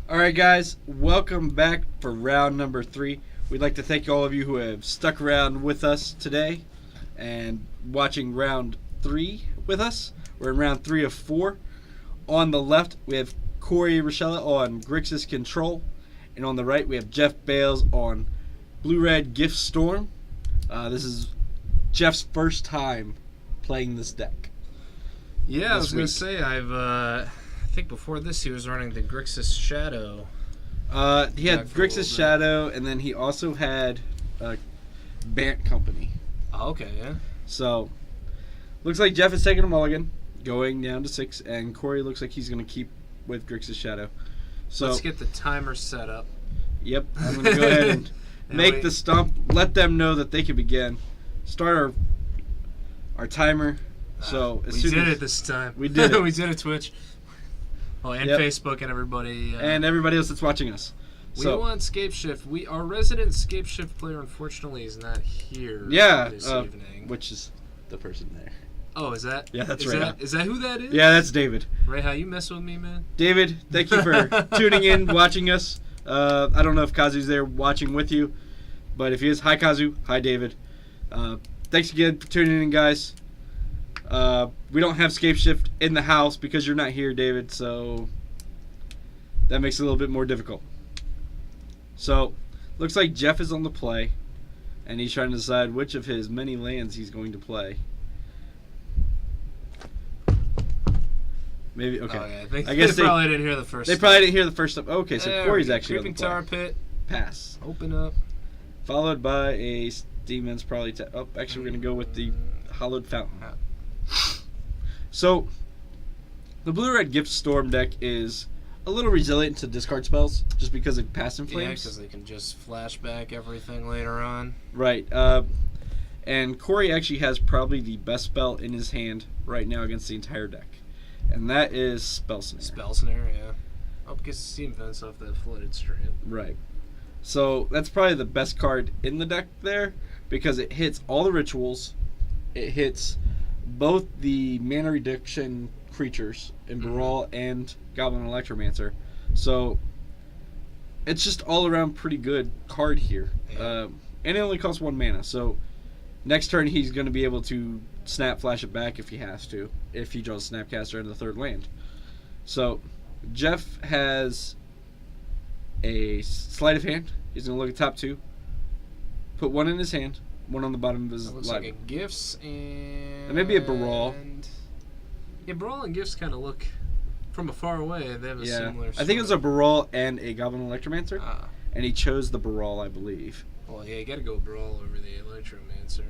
All right, guys, welcome back for round number 3. We'd like to thank all of you who have stuck around with us today and watching round 3 with us. We're in round 3 of 4. On the left, we have Corey Raschella on Grixis Control, and on the right, we have Jeff Bales on Blue-Red Gift Storm. This is Jeff's first time playing this deck. Yeah, I was going to say, I think before this he was running the Grixis Shadow. He had Grixis Shadow, and then he also had Bant Company. Oh, okay, yeah. So, looks like Jeff is taking a mulligan, going down to 6, and Corey looks like he's going to keep with Grixis Shadow. So let's get the timer set up. Yep, I'm going to go ahead and make the stump, let them know that they can begin. Start our timer. So we did it this time. We did it. We did it, Twitch. Oh, and Facebook and everybody. And everybody else that's watching us. We want Scapeshift. Our resident Scapeshift player, unfortunately, is not here this evening. Which is the person there. Oh, is that? Yeah, that's right. Is that who that is? Yeah, that's David. Ray, how you mess with me, man? David, thank you for tuning in, watching us. I don't know if Kazu's there watching with you, but if he is, hi Kazu, hi David. Thanks again for tuning in, guys. We don't have Scapeshift in the house because you're not here, David, so that makes it a little bit more difficult. So, looks like Jeff is on the play, and he's trying to decide which of his many lands he's going to play. Maybe, okay. Oh, yeah. I guess they probably didn't hear the first They probably didn't hear the first stuff. Okay, so Corey's actually on the Creeping play. Tower Pit. Pass. Open up. Followed by a Demons, probably. Actually, we're going to go with the Hollowed Fountain. So, the Blue-Red Gift Storm deck is a little resilient to discard spells just because of Past in Flames. Yeah, because they can just flashback everything later on. Right. And Corey actually has probably the best spell in his hand right now against the entire deck. And that is Spell Snare. Spell Snare, yeah. Up gets the Steam Vents off that Flooded Strand. Right. So, that's probably the best card in the deck there because it hits all the rituals. It hits both the mana reduction creatures in Baral and Goblin Electromancer. So, it's just all around pretty good card here. Yeah. And it only costs 1 mana. So, next turn he's going to be able to snap flash it back if he has to, if he draws Snapcaster into the third land. So, Jeff has a sleight of hand. He's going to look at top 2, put 1 in his hand, 1 on the bottom of his looks library. like a Gifts and maybe a Baral. Yeah, Baral and Gifts kind of look from afar away. They have a similar. I think it was a Baral and a Goblin Electromancer, and he chose the Baral, I believe. Well, yeah, you got to go Baral over the Electromancer.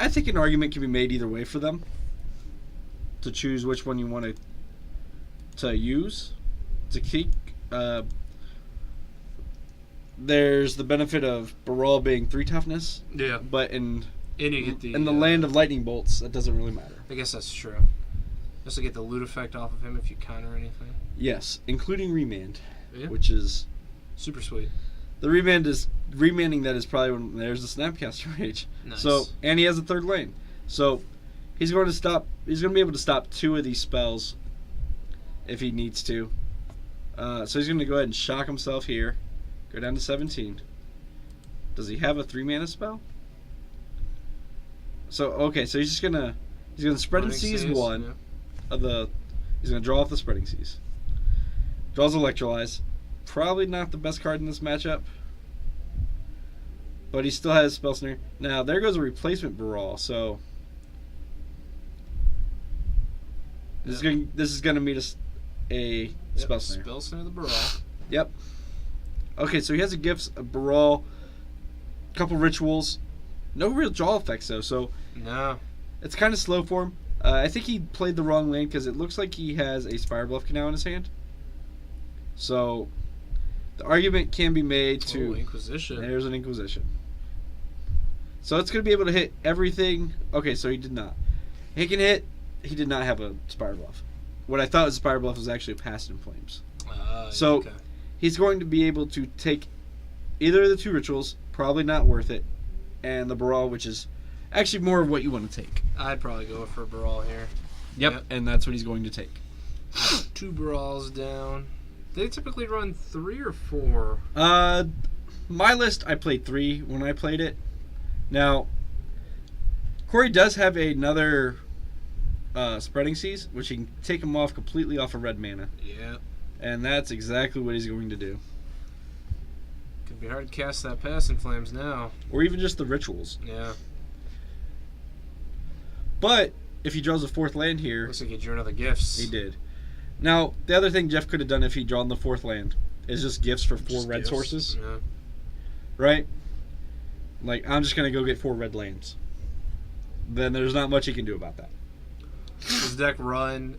I think an argument can be made either way for them to choose which one you want to use to keep. There's the benefit of Baral being 3 toughness. Yeah. But in the land of lightning bolts, that doesn't really matter. I guess that's true. Just to get the loot effect off of him if you counter anything. Yes, including Remand, yeah. Which is super sweet. The remanding that is probably when there's the Snapcaster Rage. Nice. So, and he has a third lane. So, he's going to be able to stop 2 of these spells if he needs to. So he's going to go ahead and shock himself here. Go down to 17. Does he have a 3-mana spell? So, okay, so he's going to spread and seize 1 of the. He's going to draw off the Spreading Seas. Draws Electrolyze. Probably not the best card in this matchup. But he still has Spell Snare. Now, there goes a replacement Baral, so this is going to meet a Spell Snare. Spell Snare the Baral. Yep. Okay, so he has a Gifts, a Baral, a couple Rituals. No real draw effects, though, so no. It's kind of slow for him. I think he played the wrong lane because it looks like he has a Spire Bluff Canal in his hand. So the argument can be made to... Inquisition. There's an Inquisition. So it's going to be able to hit everything. Okay, so he did not. He can hit. He did not have a Spire Bluff. What I thought was a Spire Bluff was actually a Past in Flames. So he's going to be able to take either of the 2 Rituals, probably not worth it, and the Baral, which is actually more of what you want to take. I'd probably go for Baral here. Yep, and that's what he's going to take. 2 Barals down. They typically run 3 or 4. My list, I played 3 when I played it. Now, Corey does have another Spreading Seas, which he can take him off completely off of red mana. Yeah. And that's exactly what he's going to do. Could be hard to cast that Passing Flames now. Or even just the rituals. Yeah. But if he draws a 4th land here... Looks like he drew another Gifts. He did. Now, the other thing Jeff could have done if he'd drawn the 4th land is just gifts for 4 red sources. Yeah. Right? Like, I'm just going to go get 4 red lands. Then there's not much he can do about that. Does the deck run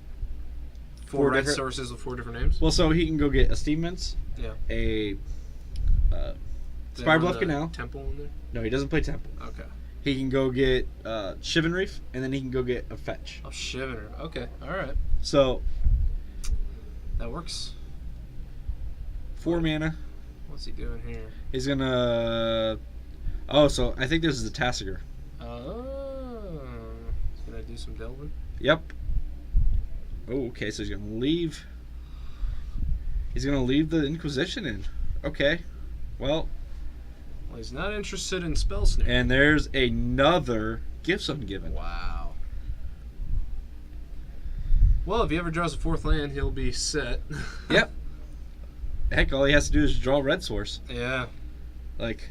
4 red sources with 4 different names? Well, so he can go get a Steaments, yeah, a Spire Bluff Canal. Temple in there? No, he doesn't play Temple. Okay. He can go get Shivan Reef, and then he can go get a fetch. Oh, Shivan Reef. Okay, alright. So... that works. 4 mana. What's he doing here? He's gonna... Oh, so I think this is a Tassiger. Oh. He's gonna do some delving? Yep. Oh, okay, so he's gonna leave... He's gonna leave the Inquisition in. Okay. Well, he's not interested in Spell Snare. And there's another Gifts Ungiven. Wow. Well, if he ever draws a 4th land, he'll be set. Yep. Heck, all he has to do is draw a red source. Yeah. Like,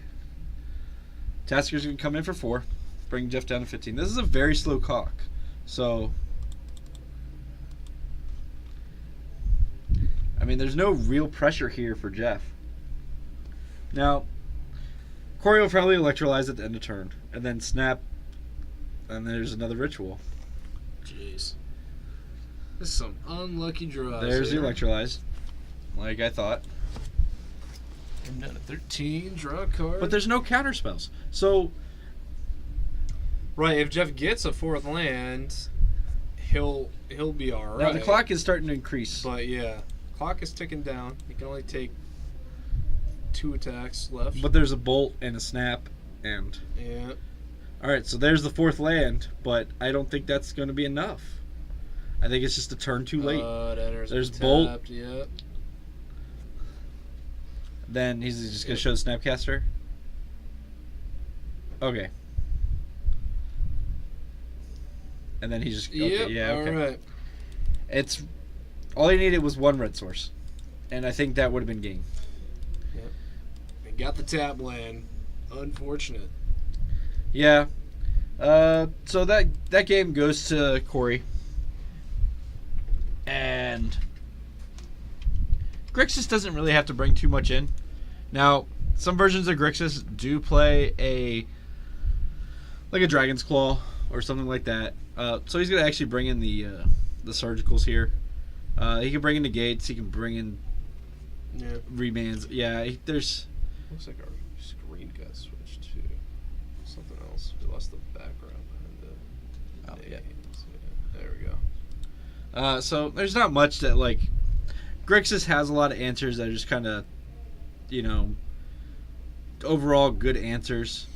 Tassiger's going to come in for 4, bring Jeff down to 15. This is a very slow cock. So, I mean, there's no real pressure here for Jeff. Now, Corey will probably electrolyze at the end of turn, and then snap, and there's another ritual. Jeez. This is some unlucky draws. There's the electrolyze, like I thought. I'm down to 13, draw a card. But there's no counter spells. So, right, if Jeff gets a 4th land, he'll be alright. Now the clock is starting to increase. But yeah, clock is ticking down. He can only take 2 attacks left. But there's a bolt and a snap and... yeah. Alright, so there's the 4th land, but I don't think that's going to be enough. I think it's just a turn too late. There's bolt. Yep. Then he's just going to show the Snapcaster. Okay. And then he's just... okay, yep, yeah, okay. Alright. It's... all he needed was 1 red source. And I think that would have been game. Yep. And got the tap land. Unfortunate. Yeah. So that game goes to Corey. And Grixis doesn't really have to bring too much in. Now, some versions of Grixis do play a Dragon's Claw or something like that. So he's gonna actually bring in the surgicals here. He can bring in the gates. He can bring in remands. Yeah, there's. Looks like our screen got switched to something else. We lost the background behind the names. Yeah, there we go. So there's not much that like Grixis has a lot of answers that are just kind of, overall good answers.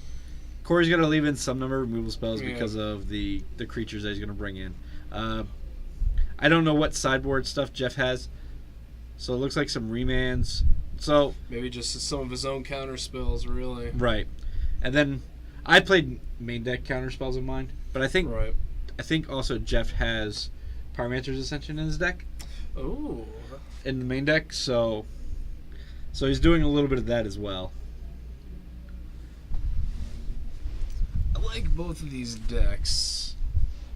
Corey's gonna leave in some number of removal spells because of the creatures that he's gonna bring in. I don't know what sideboard stuff Jeff has, so it looks like some remands. So maybe just some of his own counter spells, really. Right, and then I played main deck counter spells in mine, but I think also Jeff has Pyromancer's Ascension in his deck. Oh. In the main deck, so he's doing a little bit of that as well. I like both of these decks.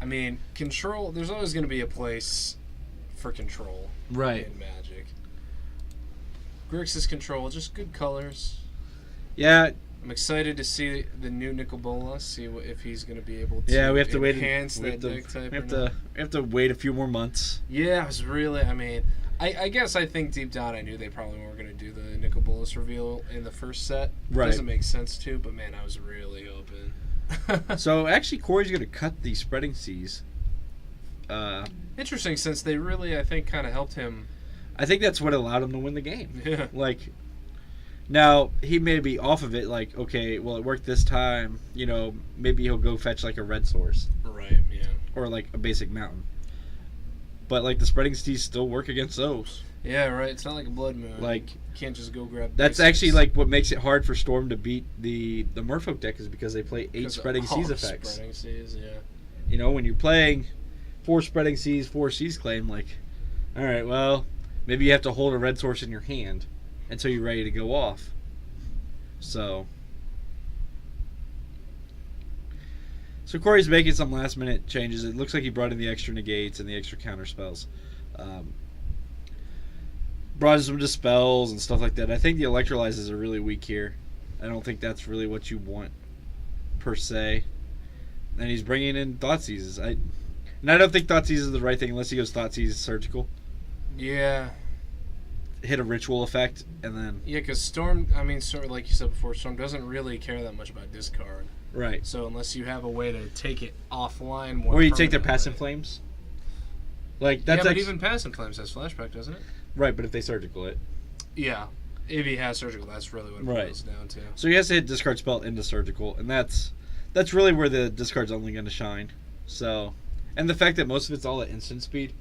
I mean, control. There's always going to be a place for control, right? In Magic. Grixis control, just good colors. Yeah. I'm excited to see the new Nicol Bolas. See if he's going to be able to. Yeah, we have to enhance that deck type. We have to wait a few more months. Yeah, I was really. I mean, I guess I think deep down I knew they probably weren't going to do the Nicol Bolas reveal in the first set. Right. It doesn't make sense to, but man, I was really hoping. So actually, Corey's going to cut the Spreading Seas. Interesting, since they really, I think, kind of helped him. I think that's what allowed him to win the game. Yeah. Like, now he may be off of it. Like, okay, well, it worked this time. Maybe he'll go fetch like a red source. Right. Yeah. Or like a basic mountain. but like the spreading seas still work against those. Yeah, right. It's not like a blood moon. Like, you can't just go grab. That's Grixis. actually like what makes it hard for Storm to beat the Merfolk deck is because they play 8 spreading seas effects. Spreading seas, yeah. You know, when you're playing 4 spreading seas, 4 seas claim, like, all right, well, maybe you have to hold a red source in your hand until you're ready to go off. So Corey's making some last minute changes. It looks like he brought in the extra negates and the extra counter spells. Brought in some dispels and stuff like that. I think the electrolyzes are really weak here. I don't think that's really what you want per se. And he's bringing in Thoughtseizes. I don't think Thoughtseize is the right thing unless he goes Thoughtseize surgical. Yeah. Hit a ritual effect and then. Yeah, because Storm, sort of like you said before, Storm doesn't really care that much about discard. Right. So unless you have a way to take it offline more. Or you take their Pass in Flames. Like that's but even Pass in Flames has flashback, doesn't it? Right, but if they surgical it. Yeah. If he has surgical, that's really what it boils down to. So he has to hit discard spell into surgical, and that's really where the discard's only going to shine. So, and the fact that most of it's all at instant speed.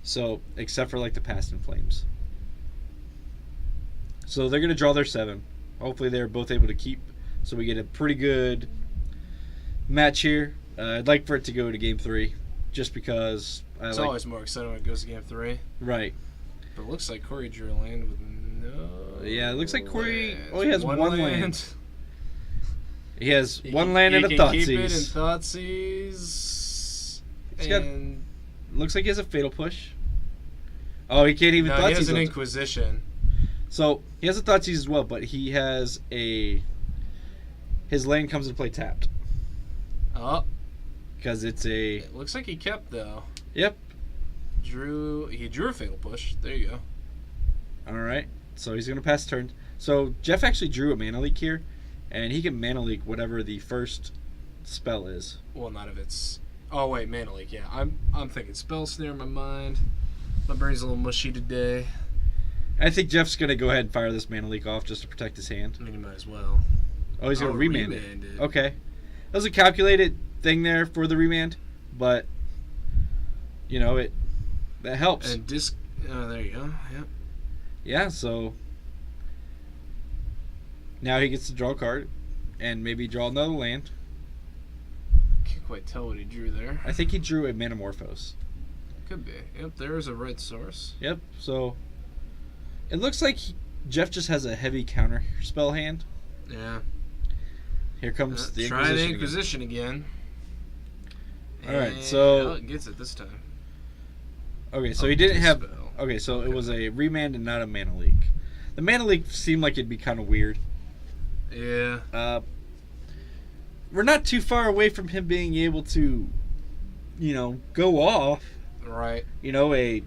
So, except for like the Past in Flames. So they're going to draw their 7. Hopefully they're both able to keep. So we get a pretty good match here. I'd like for it to go to game 3, just because it's always more exciting when it goes to game 3. Right. But it looks like Corey drew a land with no. Yeah, it looks like Corey. Lands. Oh, he has one land. He has one land and a Thoughtseize. Keep it in Thougeize. And looks like he has a Fatal Push. Oh, he can't even Thoughtseize. He has an Inquisition. So he has a Thoughtseize as well, but he has a. His land comes into play tapped. Oh. Because it's a. It looks like he kept though. Yep. He drew a Fatal Push. There you go. All right. So he's going to pass turn. So Jeff actually drew a Mana Leak here, and he can Mana Leak whatever the first spell is. Well, not if it's. Oh wait, Mana Leak. Yeah, I'm thinking Spell Snare in my mind. My brain's a little mushy today. I think Jeff's going to go ahead and fire this Mana Leak off just to protect his hand. I mean, he might as well. Oh, he's going to remand it. Okay. That was a calculated thing there for the remand, but you know that helps. And there you go. Yep. Yeah, so now he gets to draw a card and maybe draw another land. Can't quite tell what he drew there. I think he drew a Manamorphose. Could be. Yep, there's a red source. Yep, so it looks like Jeff just has a heavy counter spell hand. Yeah. Here comes the Inquisition. Try the Inquisition again. Alright, so it gets it this time. Okay, so he didn't have. Okay, so it was a remand and not a Mana Leak. The Mana Leak seemed like it'd be kind of weird. Yeah. We're not too far away from him being able to, go off. Right. A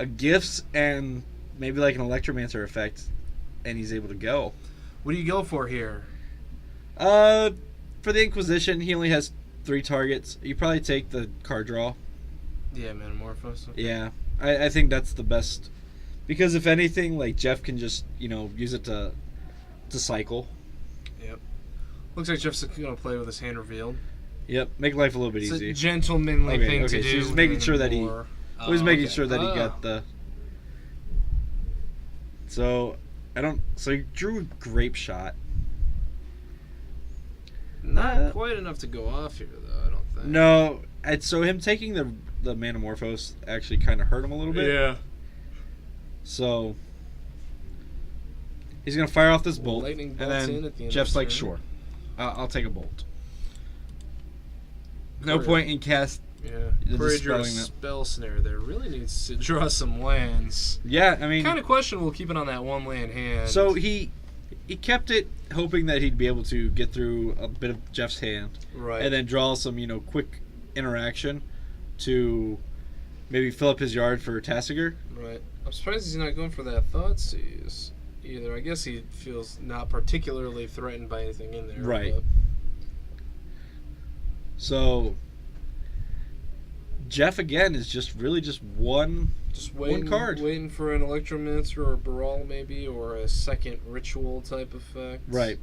Gifts and maybe like an Electromancer effect, and he's able to go. What do you go for here? For the Inquisition, he only has 3 targets. You probably take the card draw. Yeah, Manamorphose. Okay. Yeah, I think that's the best. Because if anything, like Jeff can just, use it to cycle. Yep. Looks like Jeff's going to play with his hand revealed. Yep, make life a little bit easy. It's a gentlemanly thing to do. So he's making sure that he got the. So he drew Grape Shot. Not quite enough to go off here, though. I don't think. No, so him taking the Manamorphose actually kind of hurt him a little bit. Yeah. So he's gonna fire off this bolt, Lightning and then Jeff's like, "Sure, I'll take a bolt." No point in cast. Yeah. Corey drew a Spell Snare there. Really needs to draw some lands. Yeah, I mean, kind of questionable keeping on that one land hand. So he kept it, hoping that he'd be able to get through a bit of Jeff's hand, right, and then draw some quick interaction to maybe fill up his yard for Tasigur. Right. I'm surprised he's not going for that Thoughtseize either. I guess he feels not particularly threatened by anything in there. Right. But. So Jeff again is just one card. Waiting for an Electromancer or a Baral maybe, or a second ritual type effect. Right.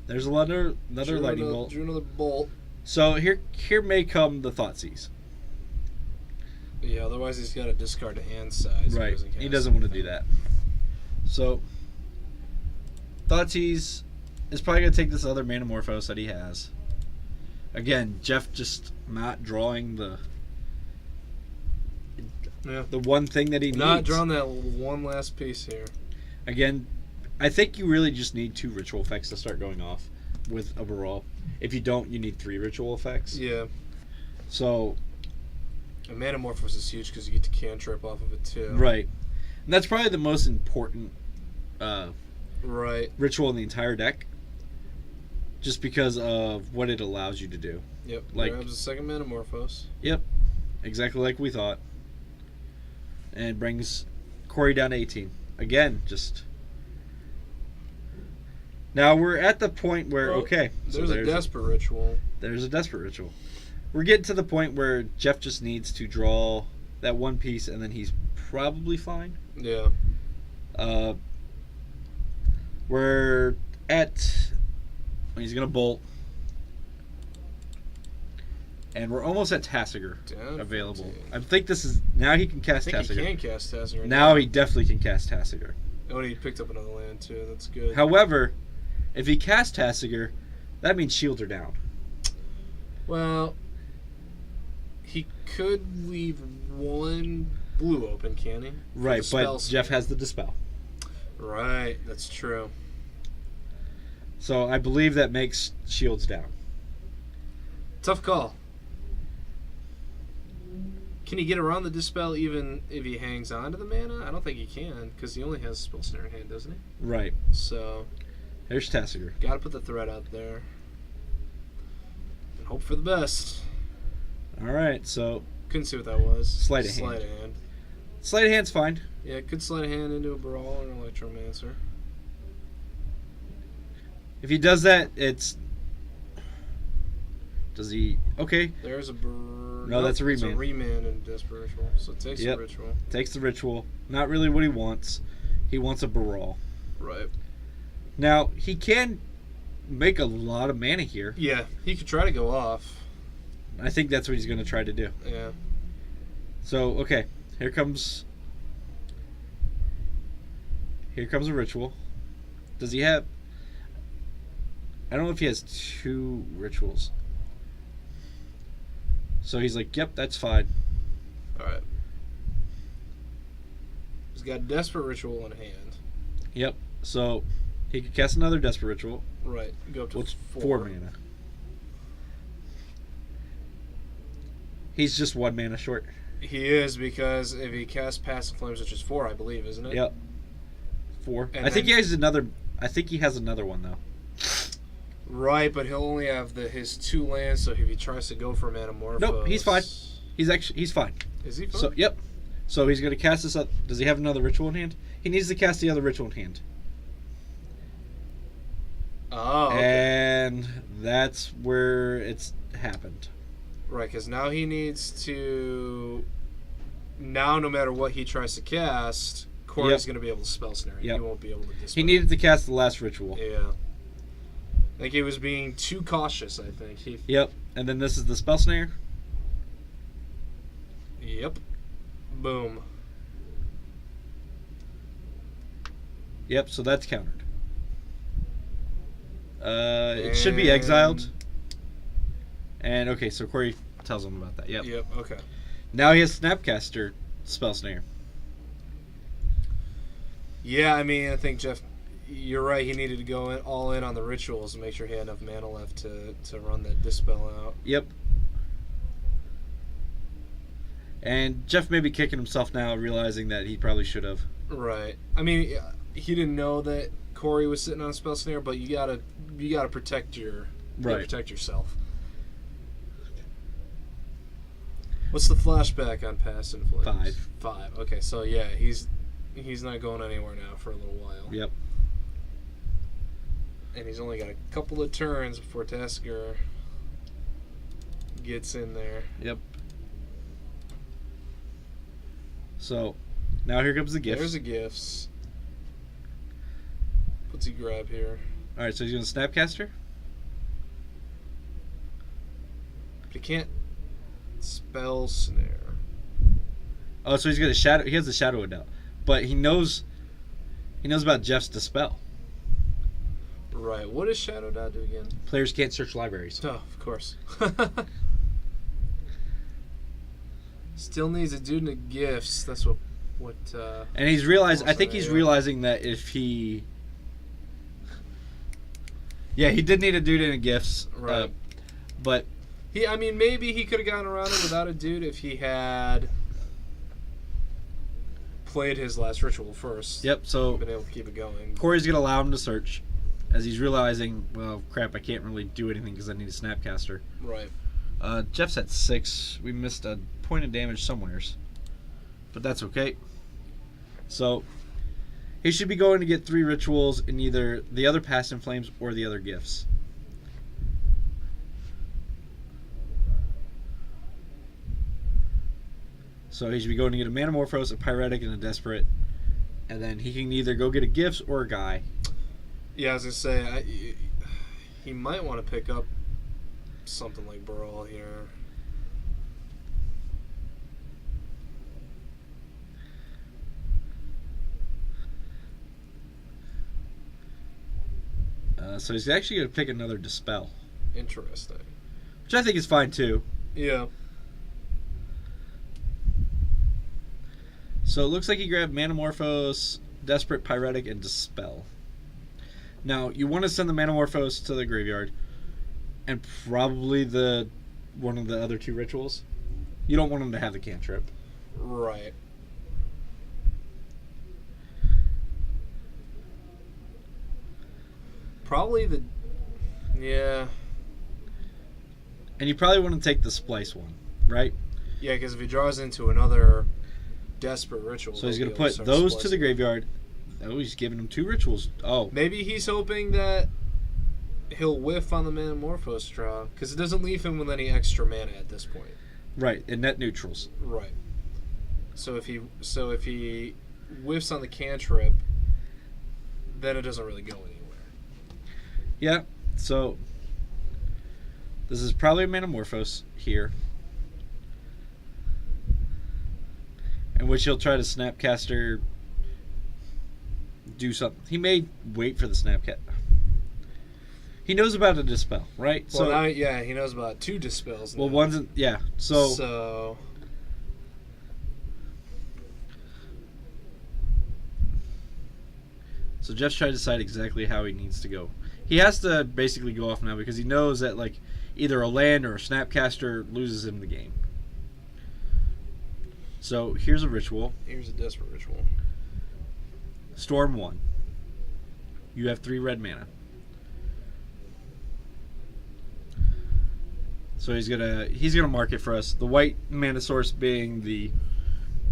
There's another lightning bolt. Drew another bolt. So here may come the Thoughtseize. Yeah, otherwise he's got to discard to hand size. Right. He doesn't want to do that. So, Thoughtseize is probably going to take this other Manamorphose that he has. Again, Jeff just not drawing the one thing that he needs. Not drawing that one last piece here. Again, I think you really just need 2 ritual effects to start going off with a Baral. If you don't, you need 3 ritual effects. Yeah. So... And Manamorphose is huge because you get to cantrip off of it too. Right. And that's probably the most important right. ritual in the entire deck. Just because of what it allows you to do. Yep. Like, grabs a second Manamorphose. Yep. Exactly like we thought. And brings Corey down to 18. Again, just... Now we're at the point where, okay. There's a desperate ritual. There's a desperate ritual. We're getting to the point where Jeff just needs to draw that one piece and then he's probably fine. Yeah. We're at... He's going to bolt. And we're almost at Tasigur available. I think this is... Now he can cast Tasigur. He can cast Tasigur. Now he definitely can cast Tasigur. Oh, and he picked up another land too. That's good. However, if he casts Tasigur, that means shields are down. Well, he could leave one blue open, can he? Right, but Jeff has the Dispel. Right, that's true. So I believe that makes shields down. Tough call. Can he get around the Dispel even if he hangs on to the mana? I don't think he can, because he only has Spell Snare in hand, doesn't he? Right. So... Here's Tasigur. Gotta put the threat out there. And hope for the best. Alright, so... Couldn't see what that was. Sleight of hand. Sleight of hand's fine. Yeah, could sleight of hand into a Brawl or an Electromancer. If he does that, it's... Does he... Okay. There's a... No, that's a remand. It's a remand in Desperate Ritual, so it takes the ritual. Takes the ritual. Not really what he wants. He wants a Baral. Right. Now, he can make a lot of mana here. Yeah, he could try to go off. I think that's what he's going to try to do. Yeah. So, okay. Here comes a ritual. Does he have... I don't know if he has 2 rituals. So he's like, yep, that's fine. Alright. He's got Desperate Ritual in hand. Yep. So he could cast another Desperate Ritual. Right. Go up to 4 mana. He's just 1 mana short. He is, because if he casts Passive Flames, which is 4, I believe, isn't it? Yep. 4. I think he has another... I think he has another one, though. Right, but he'll only have his 2 lands, so if he tries to go for Manamorphose... Nope, he's fine. He's fine. Is he fine? So, yep. So he's going to cast this up. Does he have another ritual in hand? He needs to cast the other ritual in hand. Oh, okay. And that's where it's happened. Right, because now he needs to... Now, no matter what he tries to cast, Corey's going to be able to Spell Snare. He won't be able to Dispel. He needed to cast the last ritual. Yeah. I think he was being too cautious, I think. Yep. And then this is the Spell Snare. Yep. Boom. Yep, so that's countered. It should be exiled. And, okay, so Corey tells him about that. Yep. Yep, okay. Now he has Snapcaster Spell Snare. Yeah, I mean, I think Jeff... You're right, he needed to go all in on the rituals and make sure he had enough mana left to run that Dispel out. Yep. And Jeff may be kicking himself now, realizing that he probably should have. Right. I mean, he didn't know that Corey was sitting on a Spell Snare, but you gotta protect protect yourself. What's the flashback on Past and Flames? 5. Okay, so yeah, he's not going anywhere now for a little while. Yep. And he's only got a couple of turns before Tasigur gets in there. Yep. So, now here comes the gifts. There's the gifts. What's he grab here? Alright, so he's going to Snapcaster? But he can't Spell Snare. Oh, so he's got a shadow. He has the Shadow of Doubt, but he knows about Jeff's Dispel. Right. What does Shadow Dot do again? Players can't search libraries. Oh, of course. Still needs a dude in the gifts. That's what. And he's realized. I think he's realizing that if he. Yeah, he did need a dude in the gifts. Right. But. I mean, maybe he could have gotten around it without a dude if he had played his last ritual first. Yep. So. Been able to keep it going. Corey's gonna allow him to search, as he's realizing, well, crap, I can't really do anything because I need a Snapcaster. Right. Jeff's at 6. We missed a point of damage somewheres, but that's okay. So he should be going to get 3 rituals in either the other Past in Flames or the other gifts. So he should be going to get a Manamorphose, a Pyretic, and a Desperate, and then he can either go get a gifts or a guy. Yeah, I was gonna say he might want to pick up something like Brawl here. So he's actually going to pick another Dispel. Interesting. Which I think is fine too. Yeah. So it looks like he grabbed Manamorphose, Desperate, Pyretic, and Dispel. Now, you want to send the Manamorphose to the graveyard, and probably one of the other 2 rituals. You don't want him to have the cantrip. Right. Probably yeah. And you probably want to take the Splice one, right? Yeah, because if he draws into another Desperate ritual... So he's going to put those to the graveyard. Oh, he's giving him 2 rituals. Oh. Maybe he's hoping that he'll whiff on the Manamorphose draw, because it doesn't leave him with any extra mana at this point. Right, and net neutrals. Right. So if he whiffs on the cantrip, then it doesn't really go anywhere. Yeah, so this is probably a Manamorphose here, in which he'll try to Snapcaster, do something. He may wait for the Snapcat. He knows about a Dispel, right? Well, now, yeah, he knows about 2 Dispels now. Well, one's in, yeah. So Jeff's trying to decide exactly how he needs to go. He has to basically go off now because he knows that like either a land or a Snapcaster loses him the game. So here's a ritual. Here's a Desperate ritual. Storm 1. You have 3 red mana. So he's gonna mark it for us. The white mana source being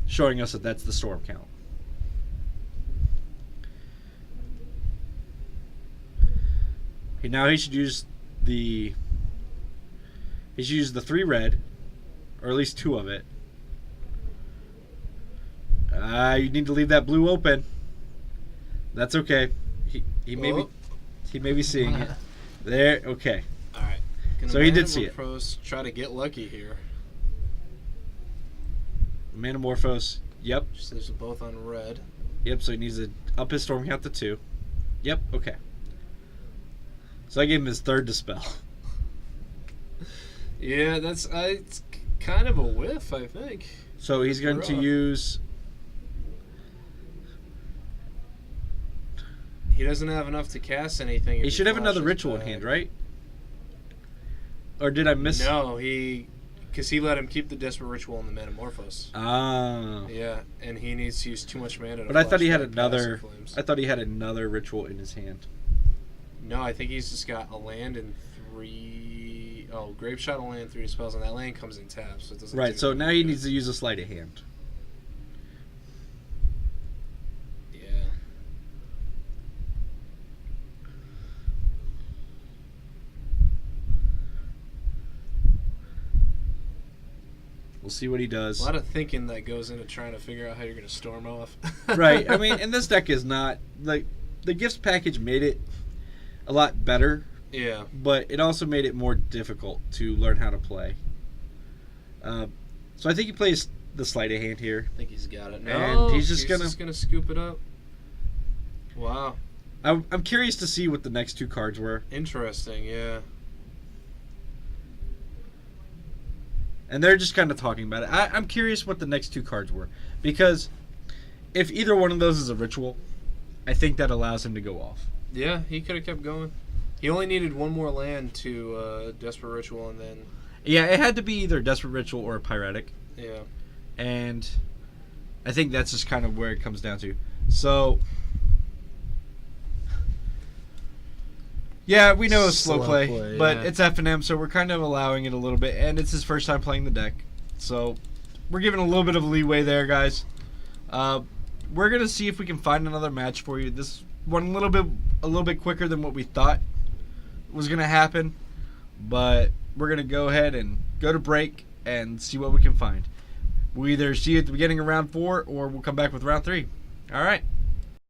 showing us that that's the storm count. Okay, now he should use the 3 red, or at least 2 of it. You need to leave that blue open. That's okay. He may be seeing it. There, okay. All right. So he did see it. Try to get lucky here. Manamorphose. Yep. Just leaves them both on red. Yep. So he needs to up his storm count to 2. Yep. Okay. So I gave him his 3rd Dispel. Yeah, it's kind of a whiff, I think. So he's going to use. He doesn't have enough to cast anything. He should have another ritual in hand, right? Or did I miss? No, because he let him keep the Desperate ritual in the Manamorphose. Ah. Yeah, and he needs to use too much mana to. But I thought he had another. I thought he had another ritual in his hand. No, I think he's just got a land and 3. Oh, Grave Shot, a land, 3 spells, and that land comes in tap, so it doesn't. Right. So now he needs to use a sleight of hand. Yeah. We'll see what he does. A lot of thinking that goes into trying to figure out how you're going to storm off. Right. I mean, and this deck is not like the gifts package made it a lot better. Yeah. But it also made it more difficult to learn how to play. So I think he plays the sleight of hand here. I think he's got it. And No, he's just gonna scoop it up. Wow. I'm curious to see what the next two cards were. Interesting, yeah. And they're just kind of talking about it. I'm curious what the next two cards were. Because if either one of those is a ritual, I think that allows him to go off. Yeah, he could have kept going. He only needed one more land to Desperate Ritual, and then... Yeah, it had to be either a Desperate Ritual or a Pyretic. Yeah. And I think that's just kind of where it comes down to. So... Yeah, we know it's slow play, but it's F&M, so we're kind of allowing it a little bit, and it's his first time playing the deck. So we're giving a little bit of leeway there, guys. We're going to see if we can find another match for you. This one a little bit quicker than what we thought was going to happen, but we're going to go ahead and go to break and see what we can find. We'll either see you at the beginning of round 4 or we'll come back with round 3. All right.